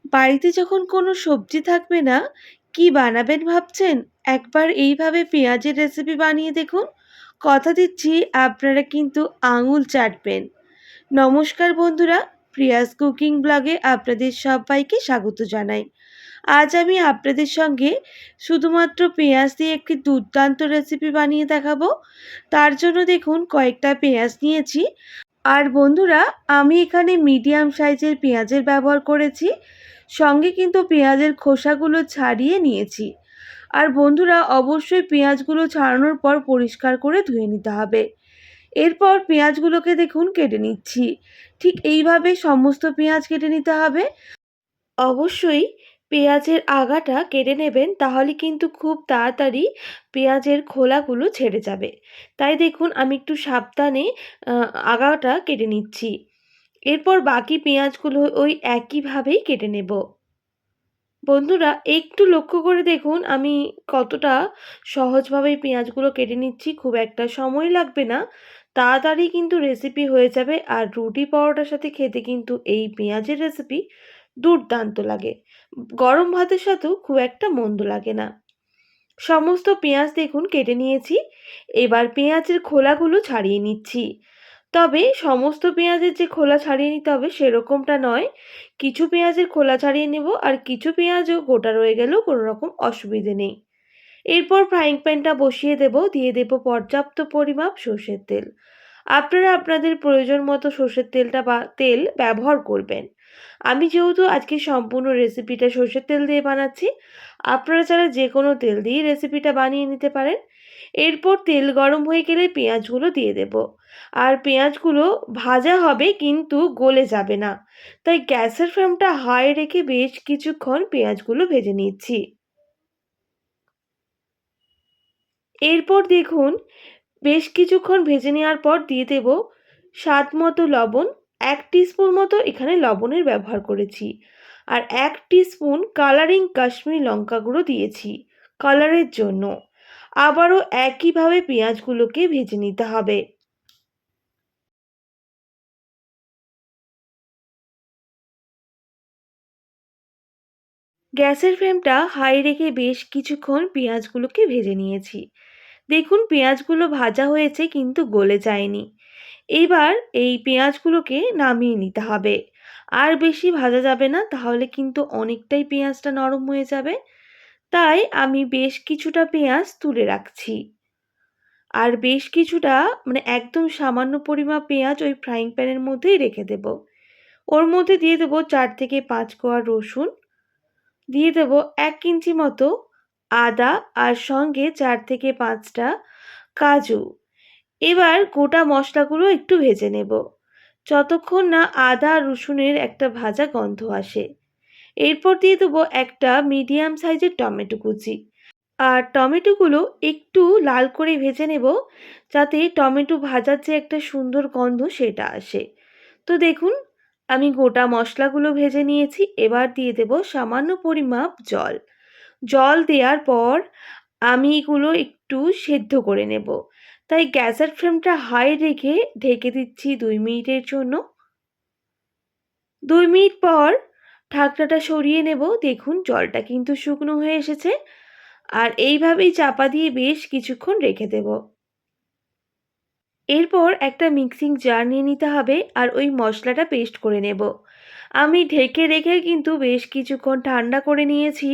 বাড়িতে যখন কোনো সবজি থাকবে না, কি বানাবেন ভাবছেন? একবার এইভাবে পেঁয়াজের রেসিপি বানিয়ে দেখুন। কথা দিচ্ছি আপনারা কিন্তু আঙুল চাটবেন। নমস্কার বন্ধুরা, প্রিয়াস কুকিং ব্লগে আপনাদের সবাইকে স্বাগত জানাই। আজ আমি আপনাদের সঙ্গে শুধুমাত্র পেঁয়াজ দিয়ে একটি দুর্দান্ত রেসিপি বানিয়ে দেখাবো। তার জন্য দেখুন কয়েকটা পেঁয়াজ নিয়েছি। আর বন্ধুরা, আমি এখানে মিডিয়াম সাইজের পেঁয়াজের ব্যবহার করেছি। সঙ্গে কিন্তু পেঁয়াজের খোসাগুলো ছাড়িয়ে নিয়েছি। আর বন্ধুরা, অবশ্যই পেঁয়াজগুলো ছাড়ানোর পর পরিষ্কার করে ধুয়ে নিতে হবে। এরপর পেঁয়াজগুলোকে দেখুন কেটে নিচ্ছি। ঠিক এইভাবে সমস্ত পেঁয়াজ কেটে নিতে হবে। অবশ্যই পেঁয়াজের আগাটা কেটে নেবেন, তাহলে কিন্তু খুব তাড়াতাড়ি পেঁয়াজের খোলাগুলো ছেড়ে যাবে। তাই দেখুন আমি একটু সাবধানে আগাটা কেটে নিচ্ছি। এরপর বাকি পেঁয়াজগুলো ওই একইভাবেই কেটে নেব। বন্ধুরা, একটু লক্ষ্য করে দেখুন আমি কতটা সহজভাবে পেঁয়াজগুলো কেটে নিচ্ছি। খুব একটা সময় লাগবে না, তাড়াতাড়ি কিন্তু রেসিপি হয়ে যাবে। আর রুটি পরোটার সাথে খেতে কিন্তু এই পেঁয়াজের রেসিপি দুর্দান্ত লাগে। গরম ভাতের সাথেও খুব একটা মন্দ লাগে না। সমস্ত পেঁয়াজ দেখুন কেটে নিয়েছি। এবার পেঁয়াজের খোলাগুলো ছাড়িয়ে নিচ্ছি। তবে সমস্ত পেঁয়াজের যে খোলা ছাড়িয়ে নিতে হবে সেরকমটা নয়। কিছু পেঁয়াজের খোলা ছাড়িয়ে নেব, আর কিছু পেঁয়াজও গোটা রয়ে গেলেও কোনো রকম অসুবিধে নেই। এরপর ফ্রাইং প্যানটা বসিয়ে দেব, দিয়ে দেব পর্যাপ্ত পরিমাপ সর্ষের তেল। আপনারা আপনাদের প্রয়োজন মতো সর্ষের তেল ব্যবহার করবেন। আমি যেহেতু আজকে সম্পূর্ণ রেসিপিটা সর্ষের তেল দিয়ে বানাচ্ছি, আপনারা চাইলে যে কোনো তেল দিয়েই রেসিপিটা বানিয়ে নিতে পারেন। এরপর তেল গরম হয়ে গেলে পেঁয়াজগুলো দিয়ে দেব। আর পেঁয়াজগুলো ভাজা হবে কিন্তু গলে যাবে না, তাই গ্যাসের ফ্লেমটা হাই রেখে বেশ কিছুক্ষণ পেঁয়াজগুলো ভেজে নিচ্ছি। এরপর দেখুন বেশ কিছুক্ষণ ভেজে নেওয়ার পর দিয়ে দেব স্বাদ মতো লবণ। 1 টিস্পুন মতো এখানে লবণের ব্যবহার করেছি। আর 1 টিস্পুন কালারিং কাশ্মীরি লঙ্কা গুঁড়ো দিয়েছি কালারের জন্য। আবারও একইভাবে পেঁয়াজগুলোকে ভেজে নিতে হবে। গ্যাসের ফ্লেমটা হাই রেখে বেশ কিছুক্ষণ পেঁয়াজগুলোকে ভেজে নিয়েছি। দেখুন পেঁয়াজগুলো ভাজা হয়েছে কিন্তু গলে যায়নি। এইবার এই পেঁয়াজগুলোকে নামিয়ে নিতে হবে। আর বেশি ভাজা যাবে না, তাহলে কিন্তু অনেকটাই পেঁয়াজটা নরম হয়ে যাবে। তাই আমি বেশ কিছুটা পেঁয়াজ তুলে রাখছি। আর বেশ কিছুটা মানে একদম সামান্য পরিমাণ পেঁয়াজ ওই ফ্রাইং প্যানের মধ্যেই রেখে দেব। ওর মধ্যে দিয়ে দেবো 4 থেকে 5 কোয়া রসুন, দিয়ে দেবো 1 ইঞ্চি মতো আদা, আর সঙ্গে 4 থেকে 5টা কাজু। এবার গোটা মশলাগুলো একটু ভেজে নেব, যতক্ষণ না আদা আর রসুনের একটা ভাজা গন্ধ আসে। এরপর দিয়ে দেবো একটা মিডিয়াম সাইজের টমেটো কুচি। আর টমেটোগুলো একটু লাল করে ভেজে নেব, যাতে টমেটো ভাজার যে একটা সুন্দর গন্ধ সেটা আসে। তো দেখুন আমি গোটা মশলাগুলো ভেজে নিয়েছি। এবার দিয়ে দেব সামান্য পরিমাপ জল। জল দেওয়ার পর আমি এগুলো একটু সেদ্ধ করে নেব। তাই গ্যাসের ফ্লেমটা হাই রেখে ঢেকে দিচ্ছি 2 মিনিটের জন্য। 2 মিনিট পর ঢাকনাটা সরিয়ে নেব। দেখুন জলটা কিন্তু শুকনো হয়ে এসেছে। আর এইভাবেই চাপা দিয়ে বেশ কিছুক্ষণ রেখে দেব। এরপর একটা মিক্সিং জার নিয়ে নিতে হবে, আর ওই মশলাটা পেস্ট করে নেব। আমি ঢেকে রেখে কিন্তু বেশ কিছুক্ষণ ঠান্ডা করে নিয়েছি।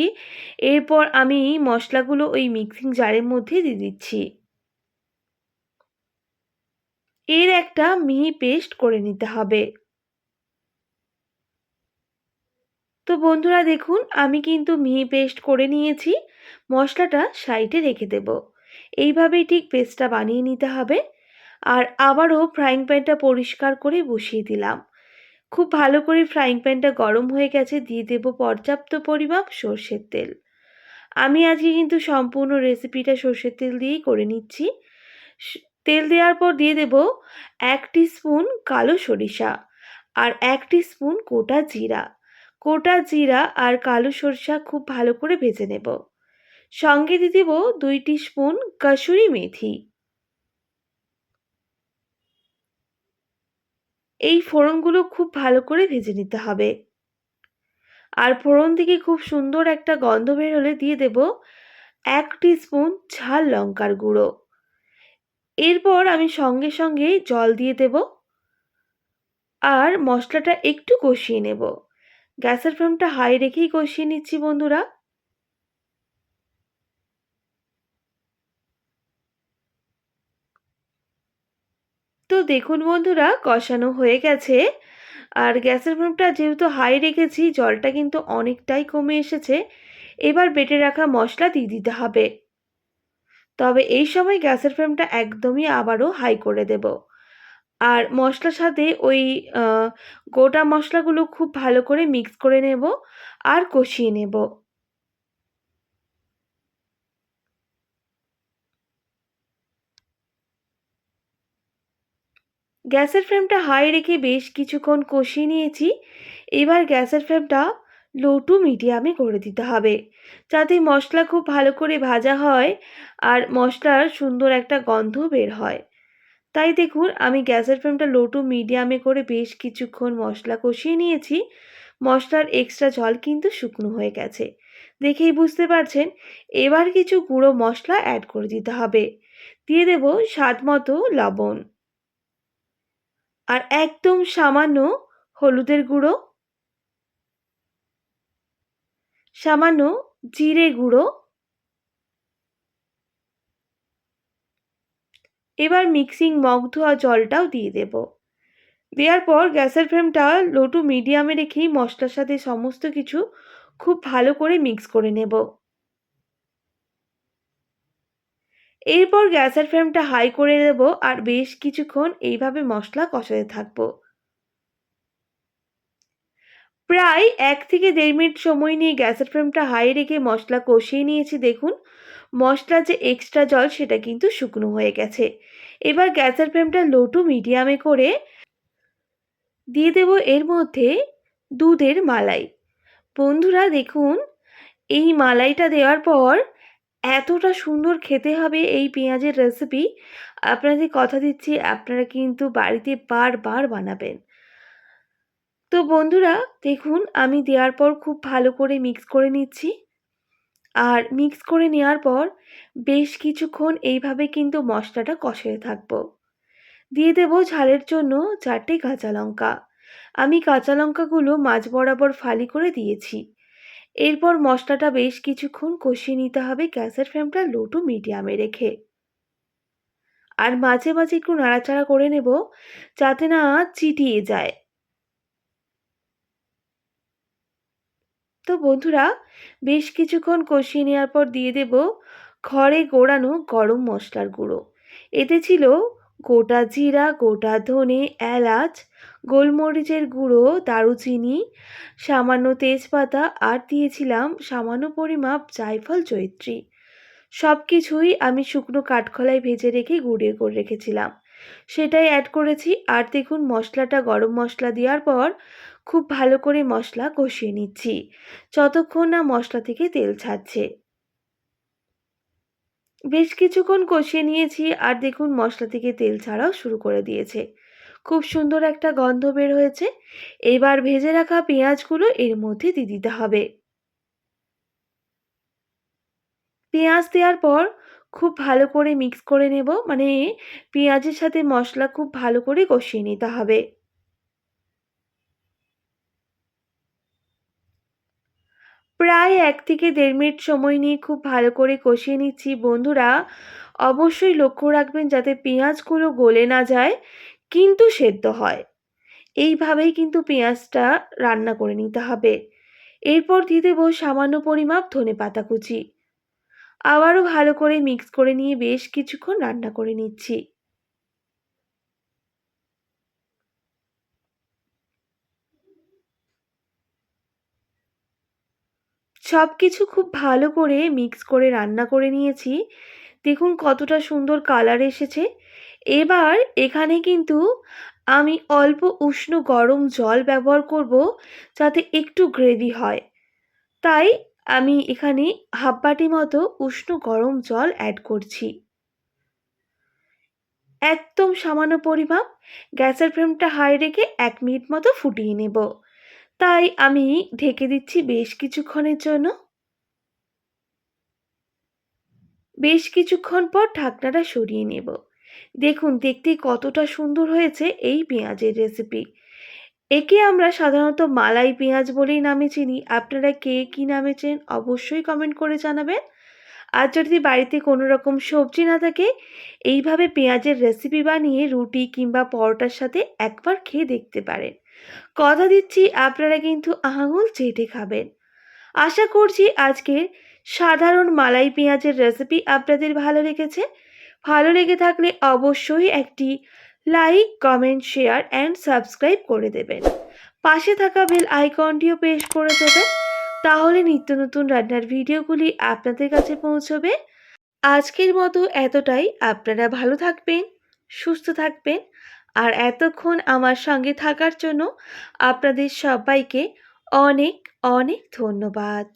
এরপর আমি মশলাগুলো ওই মিক্সিং জারের মধ্যে দিয়ে দিচ্ছি। এর একটা মিহি পেস্ট করে নিতে হবে। তো বন্ধুরা দেখুন আমি কিন্তু মিহি পেস্ট করে নিয়েছি। মশলাটা সাইডে রেখে দেব। এইভাবেই ঠিক পেস্টটা বানিয়ে নিতে হবে। আর আবারও ফ্রাইং প্যানটা পরিষ্কার করে বসিয়ে দিলাম। খুব ভালো করে ফ্রাইং প্যানটা গরম হয়ে গেছে, দিয়ে দেব পর্যাপ্ত পরিমাপ সর্ষের তেল। আমি আজকে কিন্তু সম্পূর্ণ রেসিপিটা সর্ষের তেল দিয়েই করে নিচ্ছি। তেল দেওয়ার পর দিয়ে দেব 1 টিস্পুন কালো সরিষা, আর 1 টিস্পুন গোটা জিরা। গোটা জিরা আর কালো সরিষা খুব ভালো করে ভেজে নেব। সঙ্গে দিয়ে দেব 2 টিস্পুন কসুরি মেথি। এই ফোড়নগুলো খুব ভালো করে ভেজে নিতে হবে। আর ফোড়ন থেকে খুব সুন্দর একটা গন্ধ বের হলে দিয়ে দেব ১ স্পুন ঝাল লঙ্কার গুঁড়ো। এরপর আমি সঙ্গে সঙ্গেই জল দিয়ে দেব আর মশলাটা একটু কষিয়ে নেব। গ্যাসের ফ্লেমটা হাই রেখেই কষিয়ে নিচ্ছি বন্ধুরা। তো দেখুন বন্ধুরা, কষানো হয়ে গেছে। আর গ্যাসের ফ্লেমটা যেহেতু হাই রেখেছি, জলটা কিন্তু অনেকটাই কমে এসেছে। এবার বেটে রাখা মশলা দিয়ে দিতে হবে। তবে এই সময় গ্যাসের ফ্লেমটা একদমই আবারও হাই করে দেব। আর মশলার সাথে ওই আ গোটা মশলাগুলো খুব ভালো করে মিক্স করে নেব আর কষিয়ে নেব। গ্যাসের ফ্লেমটা হাই রেখে বেশ কিছুক্ষণ কষিয়ে নিয়েছি। এবার গ্যাসের ফ্লেমটা লো টু মিডিয়ামে করে দিতে হবে, যাতে মশলা খুব ভালো করে ভাজা হয় আর মশলার সুন্দর একটা গন্ধ বের হয়। তাই দেখুন, আমি গ্যাসের ফ্লেমটা লো টু মিডিয়ামে করে বেশ কিছুক্ষণ মশলা কষিয়ে নিয়েছি। মশলার এক্সট্রা জল কিন্তু শুকনো হয়ে গেছে। দেখেই বুঝতে পারছেন। এবার কিছু গুঁড়ো মশলা অ্যাড করে দিতে হবে। দিয়ে দেব স্বাদ মতো লবণ আর একদম সামান্য হলুদের গুঁড়ো, সামান্য জিরে গুঁড়ো। এবার মিক্সিং মগ ধোয়া জলটাও দিয়ে দেব। দেওয়ার পর গ্যাসের ফ্লেমটা লো টু মিডিয়ামে রেখেই মশলার সাথে সমস্ত কিছু খুব ভালো করে মিক্স করে নেব। এরপর গ্যাসের ফ্লেমটা হাই করে দেব আর বেশ কিছুক্ষণ এইভাবে মশলা কষাতে থাকবো। প্রায় ১ থেকে ১.৫ মিনিট সময় নিয়ে গ্যাসের ফ্লেমটা হাই রেখে মশলা কষিয়ে নিয়েছি। দেখুন, মশলার যে এক্সট্রা জল সেটা কিন্তু শুকনো হয়ে গেছে। এবার গ্যাসের ফ্লেমটা লো টু মিডিয়ামে করে দিয়ে দেব এর মধ্যে দুধের মালাই। বন্ধুরা দেখুন, এই মালাইটা দেওয়ার পর এতটা সুন্দর খেতে হবে এই পেঁয়াজের রেসিপি, আপনাদের কথা দিচ্ছি আপনারা কিন্তু বাড়িতে বারবার বানাবেন। তো বন্ধুরা দেখুন, আমি দেওয়ার পর খুব ভালো করে মিক্স করে নিচ্ছি। আর মিক্স করে নেওয়ার পর বেশ কিছুক্ষণ এইভাবে কিন্তু মশলাটা কষাতে থাকবো। দিয়ে দেব ঝালের জন্য ৪টে কাঁচা লঙ্কা। আমি কাঁচা লঙ্কাগুলো মাঝ বরাবর ফালি করে দিয়েছি। এরপর মশলাটা বেশ কিছুক্ষণ কষিয়ে নিতে হবে গ্যাসের ফ্লেমটা লো টু মিডিয়ামে রেখে। আর মাঝে মাঝে একটু নাড়াচাড়া করে নেব, যাতে না চিটিয়ে যায়। তো বন্ধুরা, বেশ কিছুক্ষণ কষিয়ে নেওয়ার পর দিয়ে দেব ঘরে গোড়ানো গরম মশলার গুঁড়ো। এতে ছিল গোটা জিরা, গোটা ধনে, এলাচ, গোলমরিচের গুঁড়ো, দারুচিনি, সামান্য তেজপাতা আর দিয়েছিলাম সামান্য পরিমাপ জায়ফল, জয়িত্রী। সব কিছুই আমি শুকনো কাঠখোলায় ভেজে রেখে গুঁড়িয়ে করে রেখেছিলাম। সেটাই অ্যাড করেছি। আর দেখুন, মশলাটা গরম মশলা দেওয়ার পর খুব ভালো করে মশলা কষিয়ে নিচ্ছি, যতক্ষণ না মশলা থেকে তেল ছাড়ছে। বেশ কিছুক্ষণ কষিয়ে নিয়েছি আর দেখুন মশলা থেকে তেল ছাড়াও শুরু করে দিয়েছে। খুব সুন্দর একটা গন্ধ বের হয়েছে। এবার ভেজে রাখা পেঁয়াজগুলো এর মধ্যে দিয়ে দিতে হবে। পেঁয়াজ দেওয়ার পর খুব ভালো করে মিক্স করে নেব, মানে পেঁয়াজের সাথে মশলা খুব ভালো করে কষিয়ে নিতে হবে। প্রায় ১ থেকে ১.৫ মিনিট সময় নিয়ে খুব ভালো করে কষিয়ে নিচ্ছি। বন্ধুরা, অবশ্যই লক্ষ্য রাখবেন যাতে পেঁয়াজগুলো গলে না যায় কিন্তু সেদ্ধ হয়। এইভাবেই কিন্তু পেঁয়াজটা রান্না করে নিতে হবে। এরপর দিয়ে দেব সামান্য পরিমাপ ধনেপাতা কুচি। আবারও ভালো করে মিক্স করে নিয়ে বেশ কিছুক্ষণ রান্না করে নিচ্ছি। সবকিছু খুব ভালো করে মিক্স করে রান্না করে নিয়েছি। দেখুন কতটা সুন্দর কালার এসেছে। এবার এখানে কিন্তু আমি অল্প উষ্ণ গরম জল ব্যবহার করব, যাতে একটু গ্রেভি হয়। তাই আমি এখানে হাফ বাটি মতো উষ্ণ গরম জল অ্যাড করছি। একদম সামান্য পরিমাপ। গ্যাসের ফ্লেমটা হাই রেখে ১ মিনিট মতো ফুটিয়ে নেব। তাই আমি ঢেকে দিচ্ছি বেশ কিছুক্ষণের জন্য। বেশ কিছুক্ষণ পর ঢাকনাটা সরিয়ে নেব। দেখুন দেখতে কতটা সুন্দর হয়েছে এই পেঁয়াজের রেসিপি। একে আমরা সাধারণত মালাই পেঁয়াজ বলেই নামে চিনি। আপনারা কে কী নামে চেনেন অবশ্যই কমেন্ট করে জানাবেন। আর যদি বাড়িতে কোনো রকম সবজি না থাকে, এইভাবে পেঁয়াজের রেসিপি বানিয়ে রুটি কিংবা পরোটার সাথে একবার খেয়ে দেখতে পারেন। কথা দিচ্ছি আপনারা কিন্তু আঙুল চেটে খাবেন। আশা করছি আজকের সাধারণ মালাই পেঁয়াজের রেসিপি আপনাদের ভালো লেগেছে। ভালো লেগে থাকলে অবশ্যই একটি like, comment, share and subscribe করে দেবেন। পাশে থাকা বেল আইকনটিও প্রেস করে দেবেন। তাহলে নিত্য নতুন রান্নার ভিডিওগুলি আপনাদের কাছে পৌঁছবে। আজকের মতো এতটাই। আপনারা ভালো থাকবেন, সুস্থ থাকবেন। আর এতক্ষণ আমার সঙ্গে থাকার জন্য আপনাদের সবাইকে অনেক অনেক ধন্যবাদ।